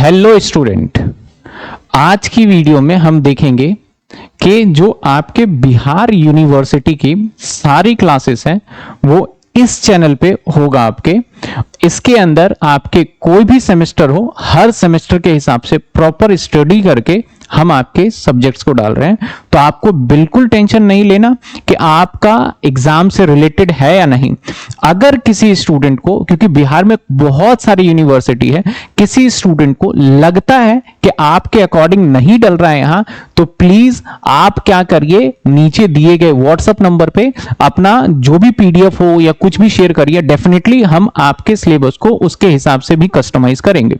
Hello student, आज की video में हम देखेंगे कि जो आपके बिहार यूनिवर्सिटी की सारी क्लासेस हैं वो इस चैनल पे होगा आपके। इसके अंदर आपके कोई भी सेमेस्टर हो, हर सेमेस्टर के हिसाब से प्रॉपर स्टडी करके हम आपके सब्जेक्ट्स को डाल रहे हैं। तो आपको बिल्कुल टेंशन नहीं लेना कि आपका एग्जाम से रिलेटेड है या नहीं। अगर किसी स्टूडेंट को, क्योंकि बिहार में बहुत सारी यूनिवर्सिटी है, किसी स्टूडेंट को लगता है कि आपके अकॉर्डिंग नहीं डल रहा है यहां, तो प्लीज आप क्या करिए, नीचे दिए गए व्हाट्सएप नंबर पे अपना जो भी पीडीएफ हो या कुछ भी शेयर करिए। डेफिनेटली हम आपके सिलेबस को उसके हिसाब से भी कस्टमाइज करेंगे।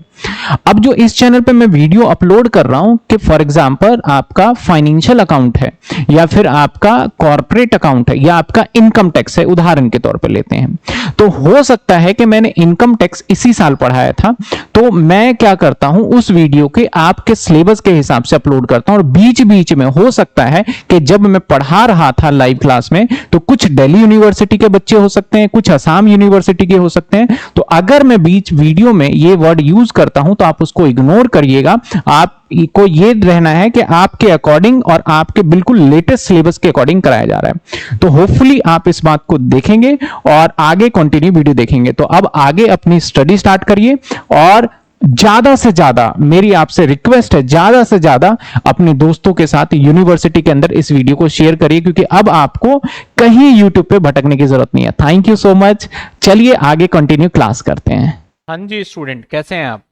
अब जो इस चैनल पे मैं वीडियो अपलोड कर रहा हूं कि फॉर एग्जांपल आपका फाइनेंशियल अकाउंट है या फिर आपका कॉर्पोरेट अकाउंट है या आपका इनकम टैक्स है, उदाहरण के तौर पे लेते हैं, तो हो सकता है कि मैंने इनकम टैक्स इसी साल पढ़ाया था, तो मैं क्या करता हूं, उस वीडियो के आपके सिलेबस के हिसाब से अपलोड करता हूं। और बीच बीच में हो सकता है कि जब मैं पढ़ा रहा था लाइव क्लास में, तो कुछ दिल्ली यूनिवर्सिटी के बच्चे हो सकते हैं, कुछ असम यूनिवर्सिटी के हो सकते हैं। तो अगर मैं बीच वीडियो में ये वर्ड यूज करता हूं तो आप उसको इग्नोर करिएगा। आपको ये रहना है कि आपके अकॉर्डिंग और आपके बिल्कुल लेटेस्ट सिलेबस के अकॉर्डिंग कराया जा रहा है। तो होपफुली आप इस बात को देखेंगे और आगे कंटिन्यू वीडियो देखेंगे। तो अब आगे अपनी स्टडी स्टार्ट करिए और ज्यादा से ज्यादा मेरी आपसे रिक्वेस्ट है, ज्यादा से ज्यादा अपने दोस्तों के साथ यूनिवर्सिटी के अंदर इस वीडियो को शेयर करिए, क्योंकि अब आपको कहीं यूट्यूब पे भटकने की जरूरत नहीं है। Thank you so much. चलिए आगे कंटिन्यू क्लास करते हैं। हाँ जी स्टूडेंट, कैसे हैं आप।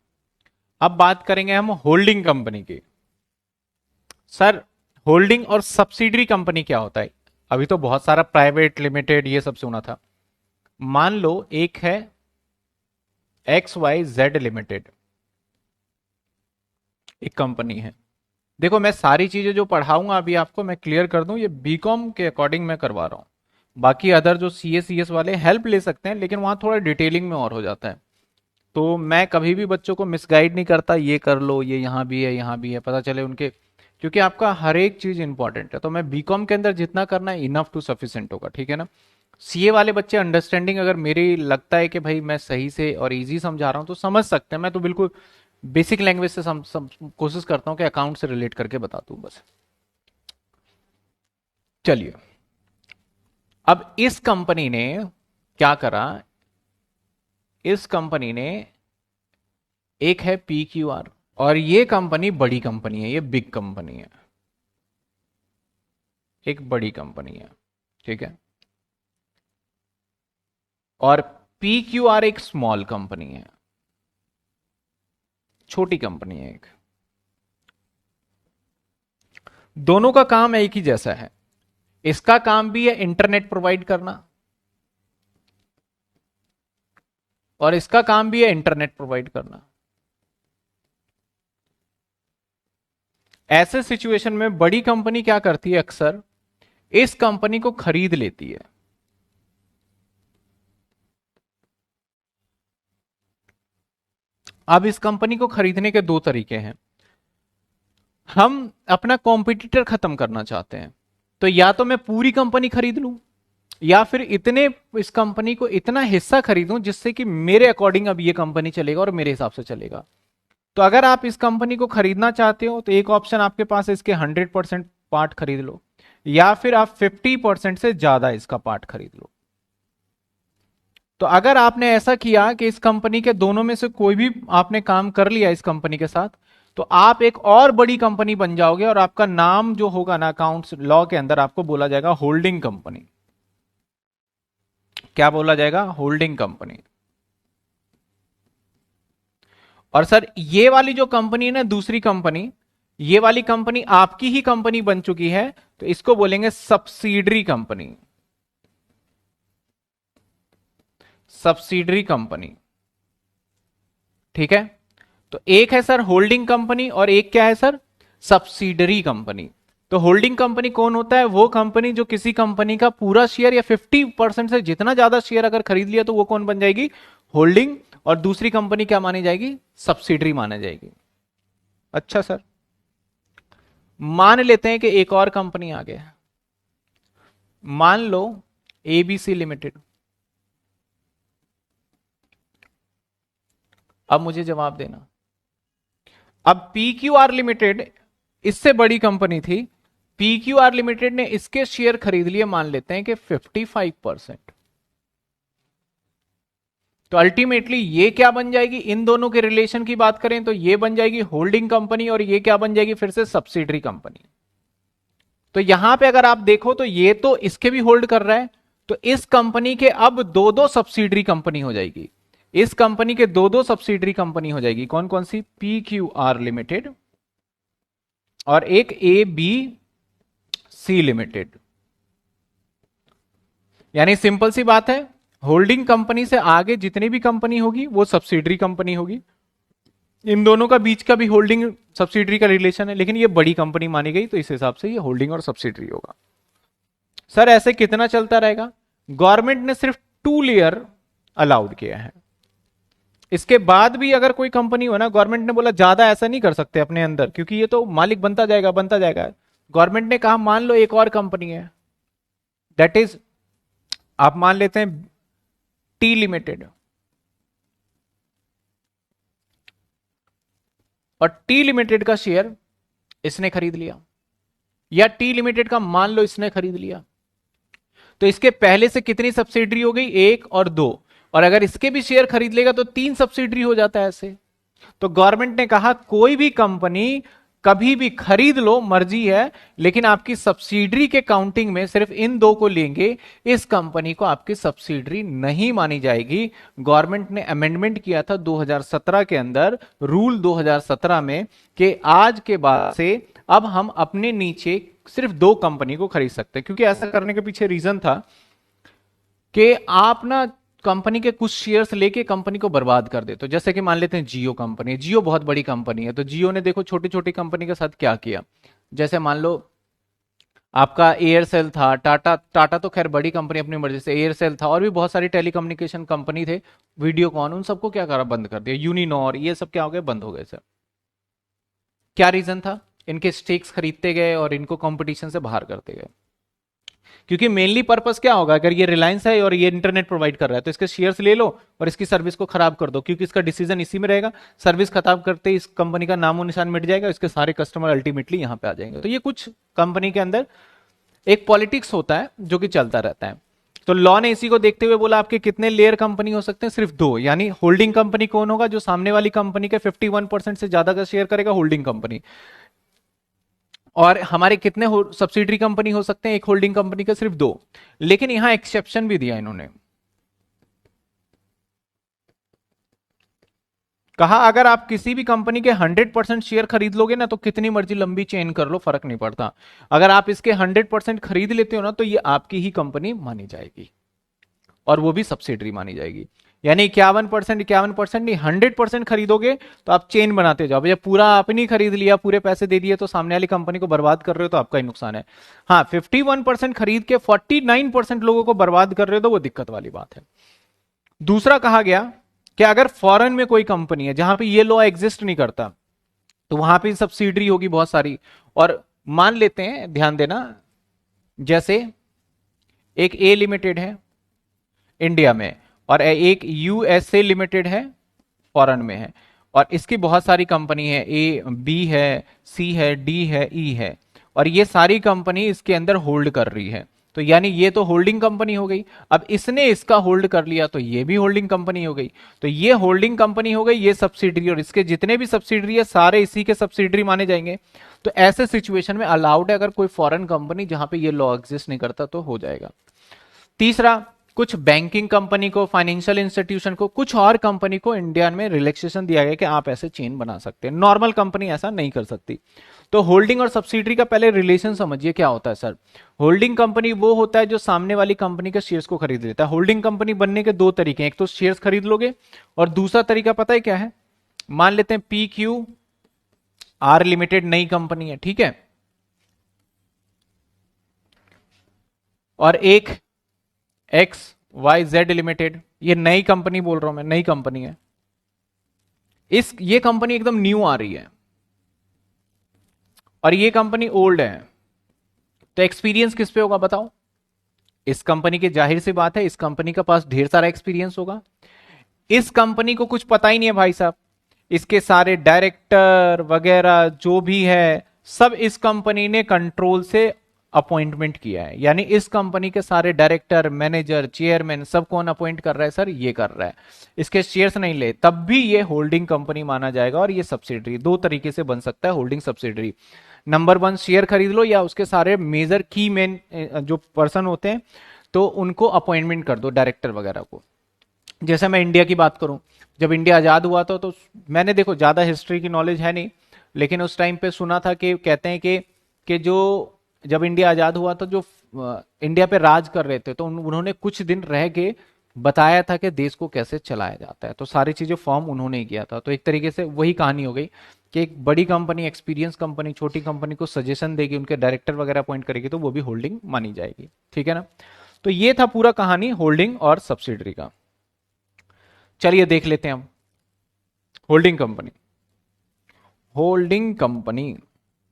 अब बात करेंगे हम होल्डिंग कंपनी की। सर, होल्डिंग और सब्सिडरी कंपनी क्या होता है। अभी तो बहुत सारा प्राइवेट लिमिटेड ये सब सुना था। मान लो एक है XYZ लिमिटेड, एक कंपनी है। देखो, मैं सारी चीजें जो पढ़ाऊंगा अभी आपको मैं क्लियर कर दूं, ये बीकॉम के अकॉर्डिंग मैं करवा रहा हूं। बाकी अदर जो CS वाले हेल्प ले सकते हैं, लेकिन वहां थोड़ा डिटेलिंग में और हो जाता है। तो मैं कभी भी बच्चों को मिसगाइड नहीं करता, ये कर लो, ये यहाँ भी है, यहाँ भी है, पता चले उनके, क्योंकि आपका हर एक चीज इंपॉर्टेंट है। तो मैं बीकॉम के अंदर जितना करना है इनफ टू सफिशिएंट होगा, ठीक है ना। सीए वाले बच्चे अंडरस्टैंडिंग, अगर मेरी लगता है कि भाई मैं सही से और इजी समझा रहा हूँ तो समझ सकते हैं। मैं तो बिल्कुल बेसिक लैंग्वेज से कोशिश करता हूँ कि अकाउंट से रिलेट करके बता दूं बस। चलिए, अब इस कंपनी ने क्या करा। इस कंपनी ने, एक है PQR, और ये कंपनी बड़ी कंपनी है, ये बिग कंपनी है, एक बड़ी कंपनी है, ठीक है। और PQR एक स्मॉल कंपनी है, छोटी कंपनी है एक। दोनों का काम एक ही जैसा है। इसका काम भी है इंटरनेट प्रोवाइड करना, और इसका काम भी है इंटरनेट प्रोवाइड करना। ऐसे सिचुएशन में बड़ी कंपनी क्या करती है, अक्सर इस कंपनी को खरीद लेती है। अब इस कंपनी को खरीदने के दो तरीके हैं। हम अपना कॉम्पिटिटर खत्म करना चाहते हैं, तो या तो मैं पूरी कंपनी खरीद लूं, या फिर इतने, इस कंपनी को इतना हिस्सा खरीदूं जिससे कि मेरे अकॉर्डिंग अब ये कंपनी चलेगा और मेरे हिसाब से चलेगा। तो अगर आप इस कंपनी को खरीदना चाहते हो तो एक ऑप्शन आपके पास है, इसके 100% पार्ट खरीद लो, या फिर आप 50% से ज्यादा इसका पार्ट खरीद लो। तो अगर आपने ऐसा किया कि इस कंपनी के दोनों में से कोई भी आपने काम कर लिया इस कंपनी के साथ, तो आप एक और बड़ी कंपनी बन जाओगे, और आपका नाम जो होगा ना अकाउंट्स लॉ के अंदर, आपको बोला जाएगा होल्डिंग कंपनी। क्या बोला जाएगा, होल्डिंग कंपनी। और सर, ये वाली जो कंपनी है ना, दूसरी कंपनी, ये वाली कंपनी आपकी ही कंपनी बन चुकी है, तो इसको बोलेंगे सब्सिडरी कंपनी। सब्सिडरी कंपनी, ठीक है। तो एक है सर होल्डिंग कंपनी, और एक क्या है सर, सब्सिडरी कंपनी। तो होल्डिंग कंपनी कौन होता है, वो कंपनी जो किसी कंपनी का पूरा शेयर या 50% से जितना ज्यादा शेयर अगर खरीद लिया तो वो कौन बन जाएगी, होल्डिंग। और दूसरी कंपनी क्या मानी जाएगी, सब्सिडरी मानी जाएगी। अच्छा सर, मान लेते हैं कि एक और कंपनी आ गया, मान लो ABC लिमिटेड। अब मुझे जवाब देना, अब PQR लिमिटेड इससे बड़ी कंपनी थी, PQR लिमिटेड ने इसके शेयर खरीद लिए, मान लेते हैं कि 55%। तो अल्टीमेटली ये क्या बन जाएगी, इन दोनों के रिलेशन की बात करें तो ये बन जाएगी होल्डिंग कंपनी, और ये क्या बन जाएगी फिर से सब्सिडरी कंपनी। तो यहां पे अगर आप देखो तो ये तो इसके भी होल्ड कर रहा है, तो इस कंपनी के अब दो दो सब्सिडरी कंपनी हो जाएगी, इस कंपनी के दो दो सब्सिडरी कंपनी हो जाएगी। कौन कौन सी, PQR लिमिटेड और एक ABC लिमिटेड। यानी सिंपल सी बात है, होल्डिंग कंपनी से आगे जितनी भी कंपनी होगी वो सब्सिडरी कंपनी होगी। इन दोनों का बीच का भी होल्डिंग सब्सिडरी का रिलेशन है, लेकिन ये बड़ी कंपनी मानी गई तो इस हिसाब से ये होल्डिंग और सब्सिडरी होगा। सर ऐसे कितना चलता रहेगा, गवर्नमेंट ने सिर्फ 2 लेयर अलाउड किया है, इसके बाद भी अगर कोई कंपनी हो ना, गवर्नमेंट ने बोला ज्यादा ऐसा नहीं कर सकते अपने अंदर, क्योंकि ये तो मालिक बनता जाएगा बनता जाएगा। गवर्नमेंट ने कहा मान लो एक और कंपनी है, दैट इज आप मान लेते हैं टी लिमिटेड, और टी लिमिटेड का शेयर इसने खरीद लिया, या टी लिमिटेड का मान लो इसने खरीद लिया, तो इसके पहले से कितनी सब्सिडरी हो गई, 1 और 2, और अगर इसके भी शेयर खरीद लेगा तो 3 सब्सिडरी हो जाता है ऐसे। तो गवर्नमेंट ने कहा कोई भी कंपनी कभी भी खरीद लो, मर्जी है, लेकिन आपकी सब्सिडरी के काउंटिंग में सिर्फ इन 2 को लेंगे, इस कंपनी को आपकी सब्सिडरी नहीं मानी जाएगी। गवर्नमेंट ने अमेंडमेंट किया था 2017 के अंदर, रूल 2017 में, कि आज के बाद से अब हम अपने नीचे सिर्फ 2 कंपनी को खरीद सकते हैं। क्योंकि ऐसा करने के पीछे रीजन था कि आप ना कंपनी के कुछ शेयर्स लेके कंपनी को बर्बाद कर दे। तो जैसे कि मान लेते हैं जियो कंपनी, जियो बहुत बड़ी कंपनी है, तो जियो ने देखो छोटी छोटी कंपनी के साथ क्या किया। जैसे मान लो आपका एयरसेल था, टाटा तो खैर बड़ी कंपनी अपनी मर्जी से, एयरसेल था, और भी बहुत सारी टेलीकम्युनिकेशन कंपनी थे, वीडियोकॉन, उन सबको क्या करा, बंद कर दिया। यूनिनॉर, ये सब क्या हो गए, बंद हो गए सर। क्या रीजन था, इनके स्टेक्स खरीदते गए और इनको कंपटीशन से बाहर करते गए। क्योंकि मेनली पर्पस क्या होगा, अगर ये रिलायंस है और ये इंटरनेट प्रोवाइड कर रहा है तो इसके शेयर्स ले लो और इसकी सर्विस को खराब कर दो, क्योंकि इसका डिसीजन इसी में रहेगा। सर्विस खराब करते ही इस कंपनी का नामो निशान मिट जाएगा, इसके सारे कस्टमर अल्टीमेटली यहां पे आ जाएंगे। तो ये कुछ कंपनी के अंदर एक पॉलिटिक्स होता है जो कि चलता रहता है। तो लॉ ने इसी को देखते हुए बोला आपके कितने लेयर कंपनी हो सकते हैं, सिर्फ 2। यानी होल्डिंग कंपनी कौन होगा, जो सामने वाली कंपनी के 51% से ज्यादा का शेयर करेगा, होल्डिंग कंपनी। और हमारे कितने सब्सिडरी कंपनी हो सकते हैं, एक होल्डिंग कंपनी का सिर्फ 2। लेकिन यहां एक्सेप्शन भी दिया इन्होंने, कहा अगर आप किसी भी कंपनी के 100% शेयर खरीद लोगे ना, तो कितनी मर्जी लंबी चेन कर लो, फर्क नहीं पड़ता। अगर आप इसके 100% खरीद लेते हो ना, तो ये आपकी ही कंपनी मानी जाएगी और वो भी सब्सिडरी मानी जाएगी। यानी 51% नहीं, 100% खरीदोगे तो आप चेन बनाते जाओ। भैया पूरा आपने ही खरीद लिया, पूरे पैसे दे दिए, तो सामने वाली कंपनी को बर्बाद कर रहे हो, तो आपका ही नुकसान है। हाँ, 51% खरीद के 49% लोगों को बर्बाद कर रहे हो, तो वो दिक्कत वाली बात है। दूसरा कहा गया कि अगर फॉरेन में कोई कंपनी है जहां पे ये लॉ एग्जिस्ट नहीं करता, तो वहां पे सब्सिडरी होगी बहुत सारी। और मान लेते हैं, ध्यान देना, जैसे एक ए लिमिटेड है इंडिया में और एक यूएसए लिमिटेड है फॉरेन में है, और इसकी बहुत सारी कंपनी है, ए, बी है, सी है, डी है, ई है, और ये सारी कंपनी इसके अंदर होल्ड कर रही है। तो यानी ये तो होल्डिंग कंपनी हो गई। अब इसने इसका होल्ड कर लिया तो ये भी होल्डिंग कंपनी हो गई। तो ये होल्डिंग कंपनी हो गई, ये सब्सिडरी, और इसके जितने भी सब्सिडरी है सारे इसी के सब्सिडरी माने जाएंगे। तो ऐसे सिचुएशन में अलाउड है, अगर कोई फॉरेन कंपनी जहां पे ये लॉ एग्जिस्ट नहीं करता तो हो जाएगा। तीसरा, कुछ बैंकिंग कंपनी को, फाइनेंशियल इंस्टीट्यूशन को, कुछ और कंपनी को इंडिया में रिलैक्सेशन दिया गया कि आप ऐसे चेन बना सकते हैं, नॉर्मल कंपनी ऐसा नहीं कर सकती। तो होल्डिंग और सब्सिडरी का पहले रिलेशन समझिए क्या होता है सर। होल्डिंग कंपनी वो होता है जो सामने वाली कंपनी के शेयर्स को खरीद लेता है। होल्डिंग कंपनी बनने के 2 तरीके हैं, एक तो शेयर्स खरीद लोगे, और दूसरा तरीका पता है क्या है, मान लेते हैं PQR लिमिटेड नई कंपनी है, ठीक है, और एक XYZ लिमिटेड, ये नई कंपनी बोल रहा हूं मैं, नई कंपनी है, ये कंपनी एकदम न्यू आ रही है और ये कंपनी ओल्ड है। तो एक्सपीरियंस किस पे होगा बताओ, इस कंपनी की, जाहिर सी बात है इस कंपनी के पास ढेर सारा एक्सपीरियंस होगा। इस कंपनी को कुछ पता ही नहीं है भाई साहब, इसके सारे डायरेक्टर वगैरह जो भी है सब इस कंपनी ने कंट्रोल से अपॉइंटमेंट किया है। यानी इस कंपनी के सारे डायरेक्टर, मैनेजर, चेयरमैन सब कौन अपॉइंट कर रहा है सर? ये कर रहा है। इसके शेयर्स नहीं ले तब भी ये होल्डिंग कंपनी माना जाएगा। और ये सब्सिडरी दो तरीके से बन सकता है होल्डिंग सब्सिडरी। नंबर 1 शेयर खरीद लो, या उसके सारे मेजर की मेन जो पर्सन होते हैं तो उनको अपॉइंटमेंट कर दो, डायरेक्टर वगैरह को। जैसे मैं इंडिया की बात करूं, जब इंडिया आजाद हुआ था तो मैंने, देखो ज्यादा हिस्ट्री की नॉलेज है नहीं, लेकिन उस टाइम पे सुना था कि कहते हैं कि जो जब इंडिया आजाद हुआ तो जो इंडिया पे राज कर रहे थे तो उन्होंने कुछ दिन रह के बताया था कि देश को कैसे चलाया जाता है। तो सारी चीजें फॉर्म उन्होंने ही किया था। तो एक तरीके से वही कहानी हो गई कि एक बड़ी कंपनी, एक्सपीरियंस कंपनी छोटी कंपनी को सजेशन देगी, उनके डायरेक्टर वगैरह अपॉइंट करेगी, तो वो भी होल्डिंग मानी जाएगी। ठीक है ना? तो ये था पूरा कहानी होल्डिंग और सब्सिडरी का। चलिए देख लेते हैं हम holding company. Holding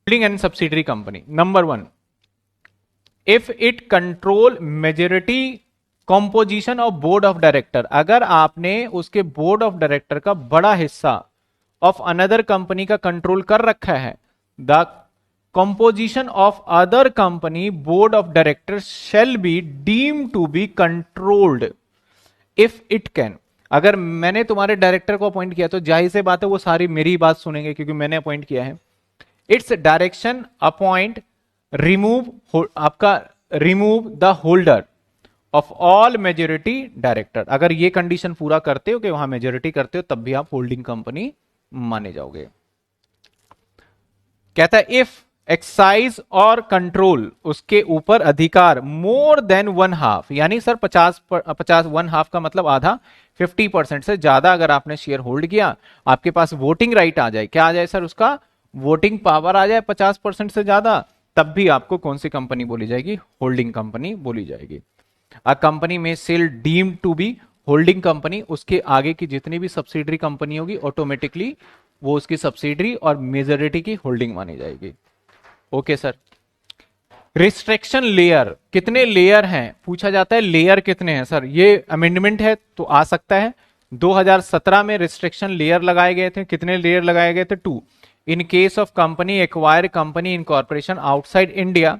and subsidiary company. Number 1, if it control majority composition of board of director. अगर आपने उसके बोर्ड ऑफ डायरेक्टर का बड़ा हिस्सा ऑफ अनदर कंपनी का कंट्रोल कर रखा है, the composition of other company board of directors shall be deemed to be controlled if it can। अगर मैंने तुम्हारे डायरेक्टर को अपॉइंट किया तो जाहिर से बात है वो सारी मेरी बात सुनेंगे क्योंकि मैंने अपॉइंट किया है। It's direction appoint remove the holder of all majority director. अगर ये कंडीशन पूरा करते हो कि वहां मेजोरिटी करते हो तब भी आप होल्डिंग कंपनी माने जाओगे। कहता है इफ एक्साइज और कंट्रोल, उसके ऊपर अधिकार मोर देन 1/2, यानी सर 50 1/2 का मतलब आधा, 50% से ज्यादा अगर आपने शेयर होल्ड किया, आपके पास वोटिंग राइट आ जाए। क्या आ जाए सर? उसका वोटिंग पावर आ जाए 50% से ज्यादा, तब भी आपको कौन सी कंपनी बोली जाएगी? होल्डिंग कंपनी बोली जाएगी। अ कंपनी में shall deemed to be holding company, उसके आगे की जितनी भी सब्सिडरी कंपनी होगी ऑटोमेटिकली वो उसकी सब्सिडरी और मेजोरिटी की होल्डिंग मानी जाएगी। Okay sir. रिस्ट्रिक्शन लेयर, कितने लेयर हैं पूछा जाता है। लेयर कितने हैं सर? ये अमेंडमेंट है तो आ सकता है। 2017 में रिस्ट्रिक्शन लेयर लगाए गए थे। कितने लेयर लगाए गए थे? 2। In case of company acquire company in corporation outside India,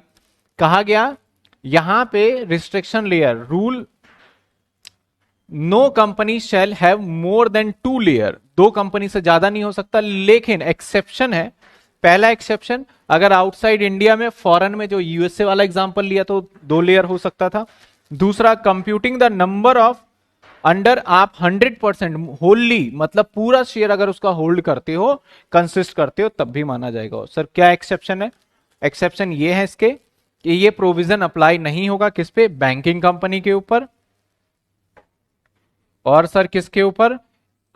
कहा गया यहां पे restriction layer rule, no company shall have more than 2 layer. 2 company से ज्यादा नहीं हो सकता, लेकिन एक्सेप्शन है। पहला एक्सेप्शन, अगर आउटसाइड इंडिया में, फॉरेन में, जो यूएसए वाला एग्जांपल लिया तो 2 लेयर हो सकता था। दूसरा, computing the number of under, आप 100% होल्ली मतलब पूरा शेयर अगर उसका होल्ड करते हो, कंसिस्ट करते हो, तब भी माना जाएगा। सर क्या एक्सेप्शन है? एक्सेप्शन ये है इसके कि ये प्रोविजन अप्लाई नहीं होगा किस पे? बैंकिंग कंपनी के ऊपर, और सर किसके ऊपर?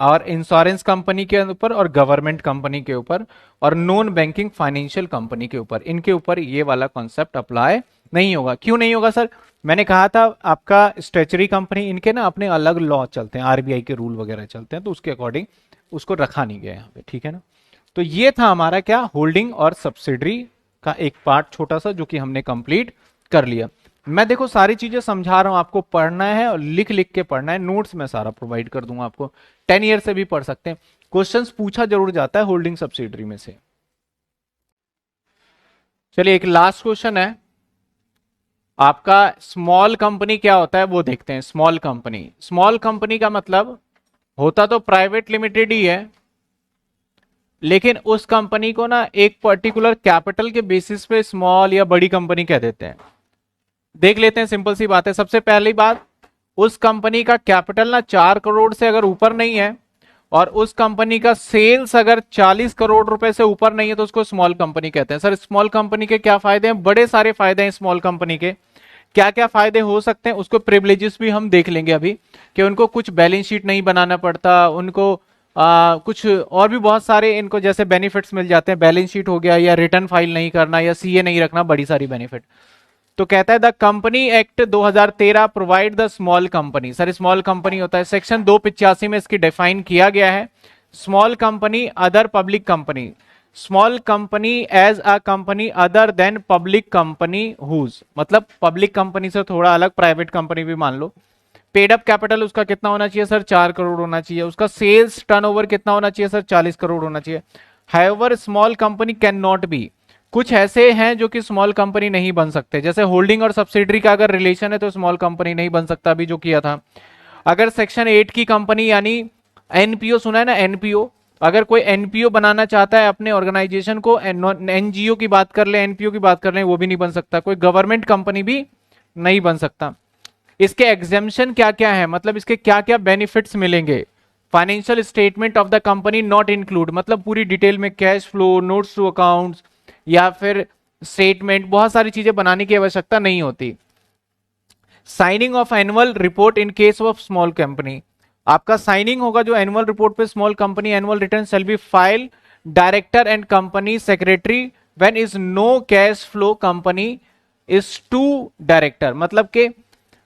और इंश्योरेंस कंपनी के ऊपर, और गवर्नमेंट कंपनी के ऊपर, और नॉन बैंकिंग फाइनेंशियल कंपनी के ऊपर। इनके ऊपर ये वाला कॉन्सेप्ट अप्लाई नहीं होगा। क्यों नहीं होगा सर? मैंने कहा था आपका स्टेचुरी कंपनी, इनके ना अपने अलग लॉ चलते हैं, आरबीआई के रूल वगैरह चलते हैं, तो उसके अकॉर्डिंग उसको रखा नहीं गया यहाँ पे। ठीक है ना? तो ये था हमारा क्या, होल्डिंग और सब्सिडरी का एक पार्ट छोटा सा जो कि हमने कंप्लीट कर लिया। मैं देखो सारी चीजें समझा रहा हूं, आपको पढ़ना है और लिख लिख के पढ़ना है। नोट्स मैं सारा प्रोवाइड कर दूंगा आपको, 10 ईयर से भी पढ़ सकते हैं। क्वेश्चंस पूछा जरूर जाता है होल्डिंग सब्सिडरी में से। चलिए एक लास्ट क्वेश्चन है आपका, स्मॉल कंपनी क्या होता है वो देखते हैं। स्मॉल कंपनी का मतलब होता तो प्राइवेट लिमिटेड ही है, लेकिन उस कंपनी को ना एक पर्टिकुलर कैपिटल के बेसिस पे स्मॉल या बड़ी कंपनी कह देते हैं। देख लेते हैं, सिंपल सी बात है। सबसे पहली बात, उस कंपनी का कैपिटल ना 4 करोड़ से अगर ऊपर नहीं है, और उस कंपनी का सेल्स अगर 40 करोड़ रुपए से ऊपर नहीं है, तो उसको स्मॉल कंपनी कहते हैं। सर स्मॉल कंपनी के क्या फायदे हैं? बड़े सारे फायदे हैं स्मॉल कंपनी के। क्या क्या फायदे हो सकते हैं उसको प्रिविलेजेस भी हम देख लेंगे अभी, कि उनको कुछ बैलेंस शीट नहीं बनाना पड़ता, उनको कुछ और भी बहुत सारे इनको जैसे बेनिफिट्स मिल जाते हैं। बैलेंस शीट हो गया, या रिटर्न फाइल नहीं करना, या सीए नहीं रखना, बड़ी सारी बेनिफिट। तो कहता है the company act 2013 provide the small company. Sir small company होता है, सेक्शन 285 में इसकी डिफाइन किया गया है। Small company other public company, small company as a company other than public company whose, मतलब पब्लिक कंपनी से थोड़ा अलग, प्राइवेट कंपनी भी मान लो, पेड अप कैपिटल उसका कितना होना चाहिए सर, 4 करोड़ होना चाहिए। उसका सेल्स टर्नओवर कितना होना चाहिए सर, 40 करोड़ होना चाहिए। However small company can not be, कुछ ऐसे हैं जो कि स्मॉल कंपनी नहीं बन सकते, जैसे होल्डिंग और सब्सिडरी का अगर रिलेशन है तो स्मॉल कंपनी नहीं बन सकता, अभी जो किया था। अगर सेक्शन 8 की कंपनी यानी एनपीओ सुना है ना, एनपीओ, अगर कोई एनपीओ बनाना चाहता है अपने ऑर्गेनाइजेशन को, एनजीओ की बात कर ले, एनपीओ की बात कर ले, वो भी नहीं बन सकता। कोई गवर्नमेंट कंपनी भी नहीं बन सकता। इसके एग्जेम्पशन क्या क्या है, मतलब इसके क्या क्या बेनिफिट्स मिलेंगे। Financial statement of the company not include, मतलब पूरी डिटेल में cash flow, notes to accounts या फिर स्टेटमेंट, बहुत सारी चीजें बनाने की आवश्यकता नहीं होती। Signing of annual report in case of small company, आपका साइनिंग होगा जो एनुअल रिपोर्ट पे small company, annual return shall be file director and company secretary when is no cash flow company is to director, मतलब के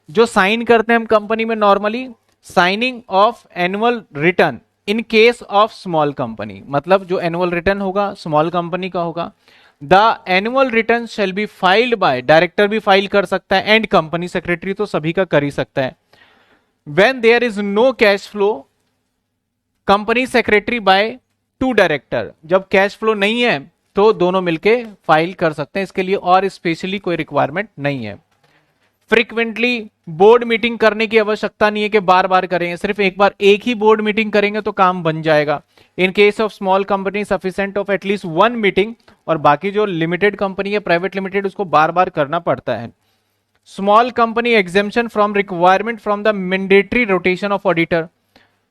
जो साइन करते हैं हम कंपनी में normally, signing of annual return in case of small company, मतलब जो एनुअल रिटर्न होगा स्मॉल कंपनी का होगा, the annual return shall be filed by, director भी फाइल कर सकता है, एंड कंपनी सेक्रेटरी तो सभी का कर ही सकता है। When there is no cash flow company secretary by to director, जब कैश फ्लो नहीं है तो दोनों मिलके फाइल कर सकते हैं, इसके लिए और स्पेशली कोई रिक्वायरमेंट नहीं है। फ्रीक्वेंटली बोर्ड मीटिंग करने की आवश्यकता नहीं है कि बार बार करेंगे, सिर्फ एक बार एक ही बोर्ड मीटिंग करेंगे तो काम बन जाएगा। इन case of small company sufficient of at least 1 meeting, और बाकी जो लिमिटेड कंपनी है प्राइवेट लिमिटेड उसको बार बार करना पड़ता है। Small company exemption from requirement from the mandatory rotation of auditor,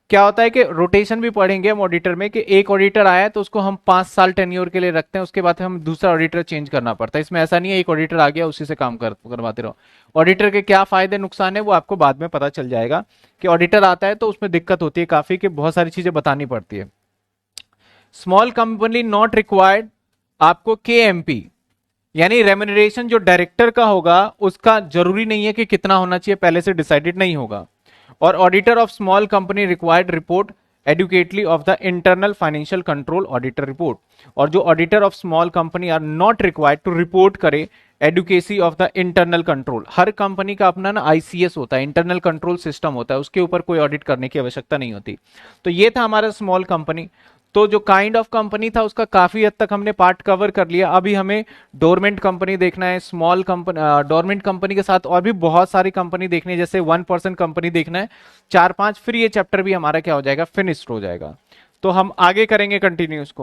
क्या होता है कि रोटेशन भी पढ़ेंगे हम ऑडिटर में, कि एक ऑडिटर आया तो उसको हम 5 साल टेन्योर के लिए रखते हैं, उसके बाद हम दूसरा ऑडिटर चेंज करना पड़ता है। इसमें ऐसा नहीं है एक ऑडिटर आ गया उसी से काम करवाते रहो। ऑडिटर के क्या फायदे नुकसान है वो आपको बाद में पता चल जाएगा, कि ऑडिटर आता है तो उसमें दिक्कत होती है काफी, कि बहुत सारी चीजें बतानी पड़ती है। स्मॉल कंपनी नॉट रिक्वायर्ड, आपको केएमपी यानी रेम्यूनरेशन जो डायरेक्टर का होगा उसका जरूरी नहीं है कि कितना होना चाहिए, पहले से डिसाइडेड नहीं होगा। और auditor of small company required report adequately of the internal financial control auditor report, और जो auditor of small company are not required to report करे adequacy of the internal control, हर कंपनी का अपना ना आईसीएस होता है, इंटरनल कंट्रोल सिस्टम होता है, उसके ऊपर कोई ऑडिट करने की आवश्यकता नहीं होती। तो ये था हमारा स्मॉल कंपनी। तो जो काइंड ऑफ कंपनी था उसका काफी हद तक हमने पार्ट कवर कर लिया। अभी हमें डोरमेंट कंपनी देखना है, स्मॉल कंपनी, डोरमेंट कंपनी के साथ और भी बहुत सारी कंपनी देखनी है, जैसे 1% कंपनी देखना है, 4-5, फिर ये चैप्टर भी हमारा क्या हो जाएगा, फिनिश्ड हो जाएगा। तो हम आगे करेंगे कंटिन्यू इसको।